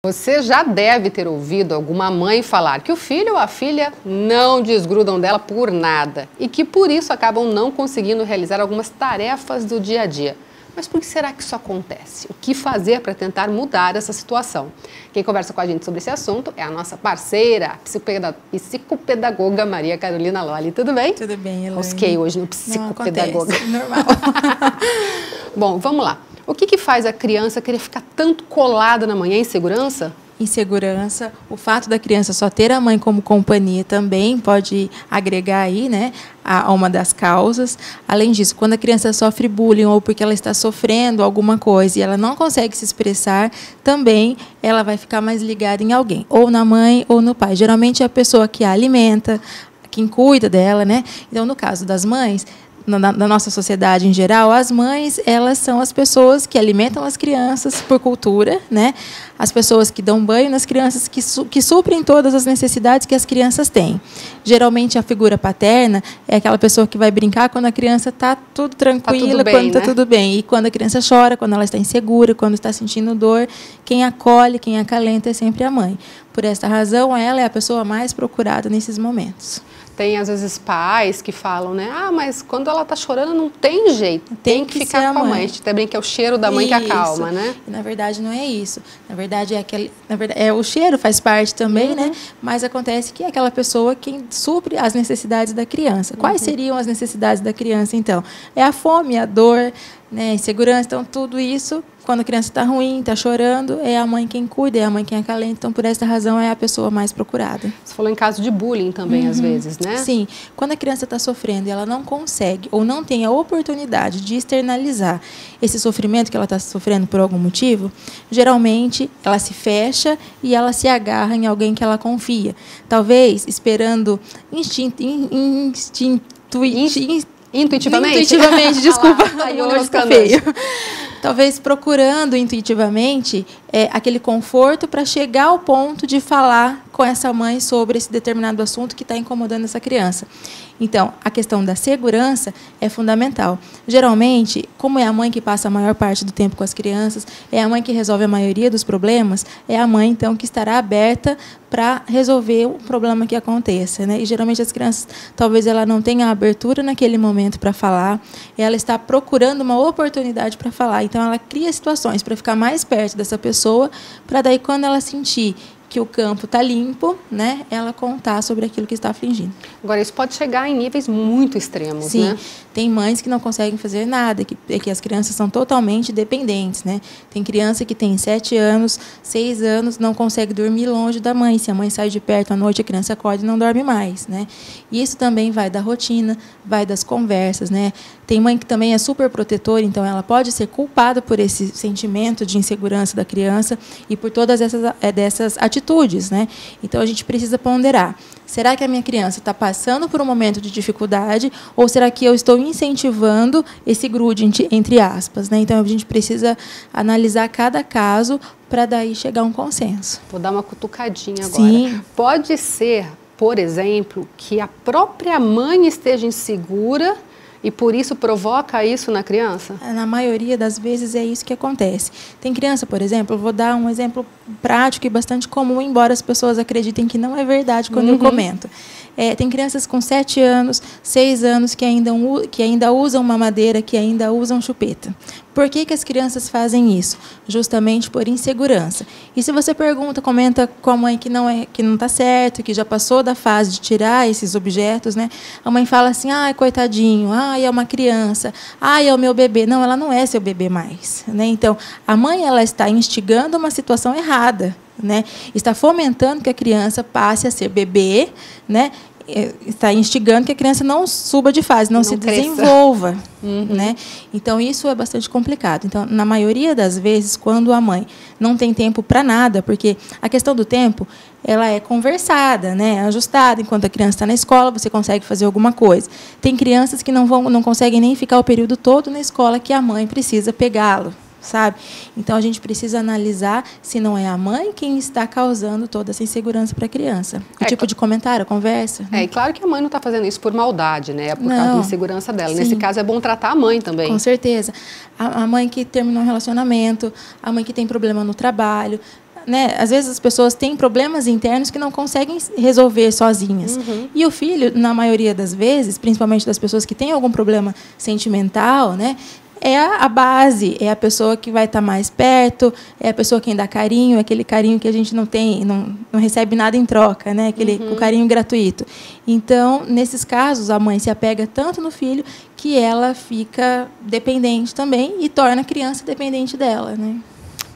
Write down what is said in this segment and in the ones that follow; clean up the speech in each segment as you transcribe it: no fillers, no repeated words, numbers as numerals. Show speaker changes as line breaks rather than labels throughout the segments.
Você já deve ter ouvido alguma mãe falar que o filho ou a filha não desgrudam dela por nada e que por isso acabam não conseguindo realizar algumas tarefas do dia a dia. Mas por que será que isso acontece? O que fazer para tentar mudar essa situação? Quem conversa com a gente sobre esse assunto é a nossa parceira, psicopedagoga Maria Carolina Lolli. Tudo bem?
Tudo bem, Elaine.
Rosquei hoje no psicopedagoga.
Não, normal.
Bom, vamos lá. O que faz a criança querer ficar tanto colada na mãe? É insegurança?
Insegurança, o fato da criança só ter a mãe como companhia também pode agregar aí, né, a uma das causas. Além disso, quando a criança sofre bullying ou porque ela está sofrendo alguma coisa e ela não consegue se expressar, também ela vai ficar mais ligada em alguém, ou na mãe ou no pai. Geralmente é a pessoa que a alimenta, quem cuida dela, né? Então, no caso das mães, na nossa sociedade em geral, as mães, elas são as pessoas que alimentam as crianças por cultura, né? As pessoas que dão banho nas crianças, que suprem todas as necessidades que as crianças têm. Geralmente, a figura paterna é aquela pessoa que vai brincar quando a criança está tudo tranquila, quando está tudo bem. E quando a criança chora, quando ela está insegura, quando está sentindo dor, quem acolhe, quem acalenta é sempre a mãe. Por esta razão, ela é a pessoa mais procurada nesses momentos.
Tem, às vezes, pais que falam, né? Ah, mas quando ela tá chorando não tem jeito. Tem que ficar com a mãe. A gente até brinca que é o cheiro da mãe que acalma, né?
E, na verdade, não é isso. Na verdade, o cheiro faz parte também, né? Mas acontece que é aquela pessoa quem supre as necessidades da criança. Quais seriam as necessidades da criança, então? É a fome, a dor, né? Insegurança. Então, tudo isso, quando a criança está ruim, está chorando, é a mãe quem cuida, é a mãe quem acalenta. Então, por essa razão, é a pessoa mais procurada.
Você falou em caso de bullying também, às vezes, né?
Sim. Quando a criança está sofrendo e ela não consegue ou não tem a oportunidade de externalizar esse sofrimento que ela está sofrendo por algum motivo, geralmente ela se fecha e ela se agarra em alguém que ela confia. Talvez esperando intuitivamente, desculpa,
aí
hoje está feio. Talvez procurando intuitivamente aquele conforto para chegar ao ponto de falar com essa mãe sobre esse determinado assunto que está incomodando essa criança. Então, a questão da segurança é fundamental. Geralmente, como é a mãe que passa a maior parte do tempo com as crianças, é a mãe que resolve a maioria dos problemas, é a mãe, então, que estará aberta para resolver o problema que aconteça, né? E, geralmente, as crianças, talvez ela não tenha a abertura naquele momento para falar, ela está procurando uma oportunidade para falar. Então, ela cria situações para ficar mais perto dessa pessoa, para daí, quando ela sentir que o campo está limpo, né, ela contar sobre aquilo que está afligindo.
Agora, isso pode chegar em níveis muito extremos,
Sim,
né?
Tem mães que não conseguem fazer nada, que as crianças são totalmente dependentes, né? Tem criança que tem 7 anos, 6 anos, não consegue dormir longe da mãe. Se a mãe sai de perto à noite, a criança acorda e não dorme mais, né? E isso também vai da rotina, vai das conversas, né? Tem mãe que também é super protetora, então ela pode ser culpada por esse sentimento de insegurança da criança e por todas dessas atitudes, né? Então, a gente precisa ponderar. Será que a minha criança está passando por um momento de dificuldade ou será que eu estou incentivando esse grude, entre aspas, né? Então, a gente precisa analisar cada caso para daí chegar a um consenso.
Vou dar uma cutucadinha agora.
Sim.
Pode ser, por exemplo, que a própria mãe esteja insegura e por isso provoca isso na criança?
Na maioria das vezes é isso que acontece. Tem criança, por exemplo, eu vou dar um exemplo prático e bastante comum, embora as pessoas acreditem que não é verdade quando eu comento. Tem crianças com 7 anos, 6 anos que ainda usam mamadeira, que ainda usam chupeta. Por que as crianças fazem isso? Justamente por insegurança. E se você comenta com a mãe que não está certo, que já passou da fase de tirar esses objetos, né? A mãe fala assim, ai, coitadinho, ai, é uma criança, ai, é o meu bebê. Não, ela não é seu bebê mais, né? Então, a mãe ela está instigando uma situação errada, né? Está fomentando que a criança passe a ser bebê, né? Está instigando que a criança não suba de fase, não se desenvolva, né? Então, isso é bastante complicado. Então, na maioria das vezes, quando a mãe não tem tempo para nada, porque a questão do tempo, ela é conversada, né? Ajustada. Enquanto a criança está na escola, você consegue fazer alguma coisa. Tem crianças que não conseguem nem ficar o período todo na escola, que a mãe precisa pegá-lo, sabe? Então, a gente precisa analisar se não é a mãe quem está causando toda essa insegurança para a criança. Que tipo de comentário, conversa?
E claro que a mãe não está fazendo isso por maldade, né? É por causa da insegurança dela. Sim. Nesse caso, é bom tratar a mãe também.
Com certeza. A mãe que terminou um relacionamento, a mãe que tem problema no trabalho, né, às vezes as pessoas têm problemas internos que não conseguem resolver sozinhas. E o filho, na maioria das vezes, principalmente das pessoas que têm algum problema sentimental, né, é a base, é a pessoa que vai estar mais perto, é a pessoa quem dá carinho, é aquele carinho que a gente não tem, não recebe nada em troca, né? O carinho gratuito. Então, nesses casos, a mãe se apega tanto no filho que ela fica dependente também e torna a criança dependente dela, né?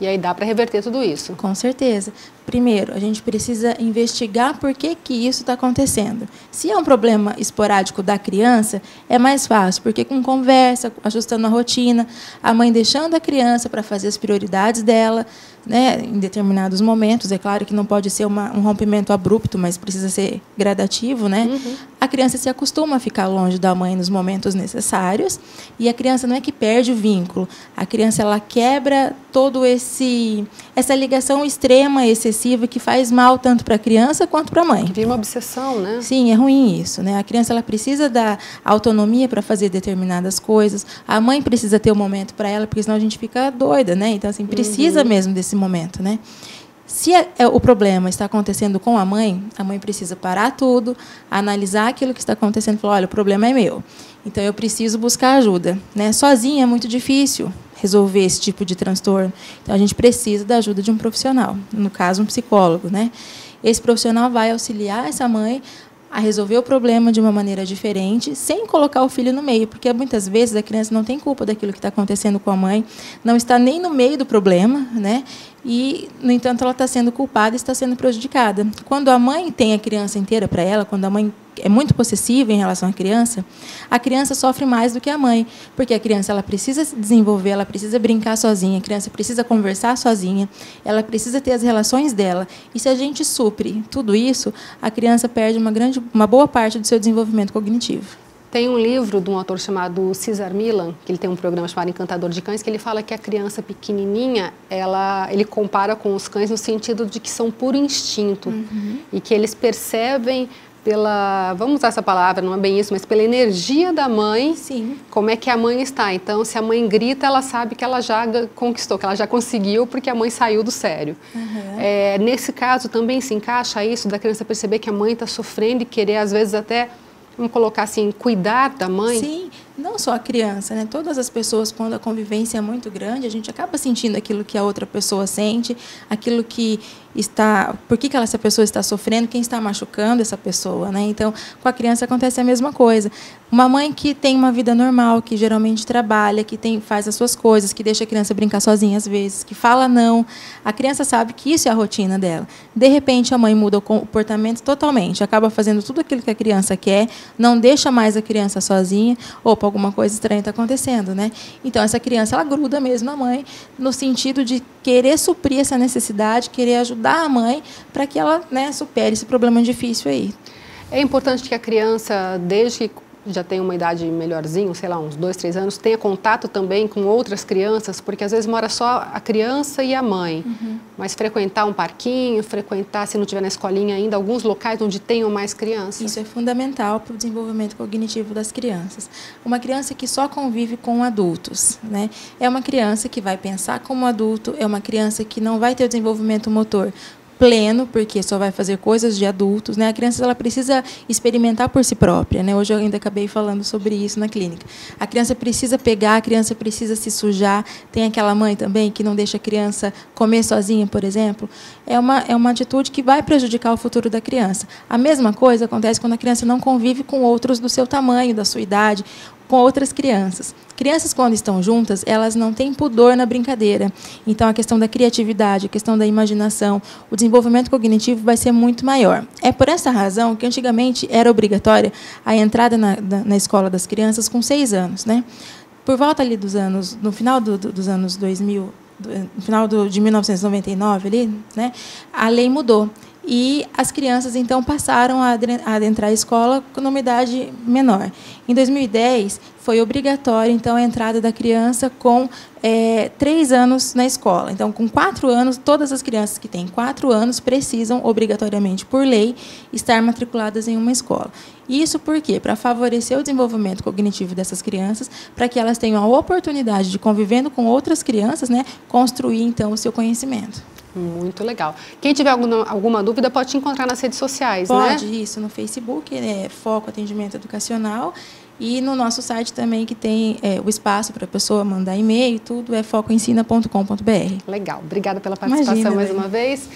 E aí dá para reverter tudo isso?
Com certeza. Primeiro, a gente precisa investigar por que isso está acontecendo. Se é um problema esporádico da criança, é mais fácil, porque com conversa, ajustando a rotina, a mãe deixando a criança para fazer as prioridades dela, né, em determinados momentos, é claro que não pode ser um rompimento abrupto, mas precisa ser gradativo, né? A criança se acostuma a ficar longe da mãe nos momentos necessários, e a criança não é que perde o vínculo, a criança ela quebra todo essa ligação extrema, excessiva, que faz mal tanto para a criança quanto para a mãe.
Vira uma obsessão, né?
Sim, é ruim isso, né? A criança ela precisa da autonomia para fazer determinadas coisas, a mãe precisa ter um momento para ela, porque senão a gente fica doida, né? Então, assim, precisa mesmo desse momento, né? Se o problema está acontecendo com a mãe precisa parar tudo, analisar aquilo que está acontecendo e falar, olha, o problema é meu, então eu preciso buscar ajuda, né? Sozinha é muito difícil resolver esse tipo de transtorno, então a gente precisa da ajuda de um profissional, no caso um psicólogo, né? Esse profissional vai auxiliar essa mãe a resolver o problema de uma maneira diferente, sem colocar o filho no meio, porque muitas vezes a criança não tem culpa daquilo que está acontecendo com a mãe, não está nem no meio do problema, né? E, no entanto, ela está sendo culpada e está sendo prejudicada. Quando a mãe tem a criança inteira para ela, quando a mãe é muito possessiva em relação à criança, a criança sofre mais do que a mãe, porque a criança ela precisa se desenvolver, ela precisa brincar sozinha, a criança precisa conversar sozinha, ela precisa ter as relações dela. E se a gente supre tudo isso, a criança perde uma boa parte do seu desenvolvimento cognitivo.
Tem um livro de um autor chamado Cesar Millan, que ele tem um programa chamado Encantador de Cães, que ele fala que a criança pequenininha, ele compara com os cães no sentido de que são puro instinto e que eles percebem vamos usar essa palavra, não é bem isso, mas pela energia da mãe,
sim,
como é que a mãe está. Então, se a mãe grita, ela sabe que ela já conquistou, que ela já conseguiu, porque a mãe saiu do sério. Nesse caso, também se encaixa isso da criança perceber que a mãe está sofrendo e querer, às vezes, até, vamos colocar assim, cuidar da mãe?
Sim, não só a criança, né? Todas as pessoas, quando a convivência é muito grande, a gente acaba sentindo aquilo que a outra pessoa sente, aquilo que está... Por que essa pessoa está sofrendo, quem está machucando essa pessoa, né? Então, com a criança acontece a mesma coisa. Uma mãe que tem uma vida normal, que geralmente trabalha, que faz as suas coisas, que deixa a criança brincar sozinha às vezes, que fala não, a criança sabe que isso é a rotina dela. De repente, a mãe muda o comportamento totalmente, acaba fazendo tudo aquilo que a criança quer, não deixa mais a criança sozinha, opa, alguma coisa estranha está acontecendo, né? Então, essa criança, ela gruda mesmo na mãe, no sentido de querer suprir essa necessidade, querer ajudar a mãe para que ela, né, supere esse problema difícil aí.
É importante que a criança, desde que já tem uma idade melhorzinho, sei lá, uns 2, 3 anos, tenha contato também com outras crianças, porque às vezes mora só a criança e a mãe, mas frequentar um parquinho, frequentar, se não estiver na escolinha ainda, alguns locais onde tenham mais crianças.
Isso é fundamental para o desenvolvimento cognitivo das crianças. Uma criança que só convive com adultos, né? É uma criança que vai pensar como adulto, é uma criança que não vai ter o desenvolvimento motor pleno, porque só vai fazer coisas de adultos, né? A criança ela precisa experimentar por si própria, né? Hoje eu ainda acabei falando sobre isso na clínica. A criança precisa pegar, a criança precisa se sujar. Tem aquela mãe também que não deixa a criança comer sozinha, por exemplo. É uma atitude que vai prejudicar o futuro da criança. A mesma coisa acontece quando a criança não convive com outros do seu tamanho, da sua idade, com outras crianças. Crianças, quando estão juntas, elas não têm pudor na brincadeira. Então, a questão da criatividade, a questão da imaginação, o desenvolvimento cognitivo vai ser muito maior. É por essa razão que, antigamente, era obrigatória a entrada na escola das crianças com 6 anos, né? Por volta ali no final dos anos 2000, no final de 1999, ali, né, a lei mudou. E as crianças, então, passaram a adentrar a escola com uma idade menor. Em 2010, foi obrigatório, então, a entrada da criança com 3 anos na escola. Então, com 4 anos, todas as crianças que têm 4 anos precisam, obrigatoriamente, por lei, estar matriculadas em uma escola. Isso por quê? Para favorecer o desenvolvimento cognitivo dessas crianças, para que elas tenham a oportunidade de, convivendo com outras crianças, né, construir, então, o seu conhecimento.
Muito legal. Quem tiver alguma dúvida pode te encontrar nas redes sociais, né?
Pode, isso, no Facebook, Foco Atendimento Educacional. E no nosso site também, que tem o espaço para a pessoa mandar e-mail e tudo, é focoensina.com.br.
Legal. Obrigada pela participação mais uma vez.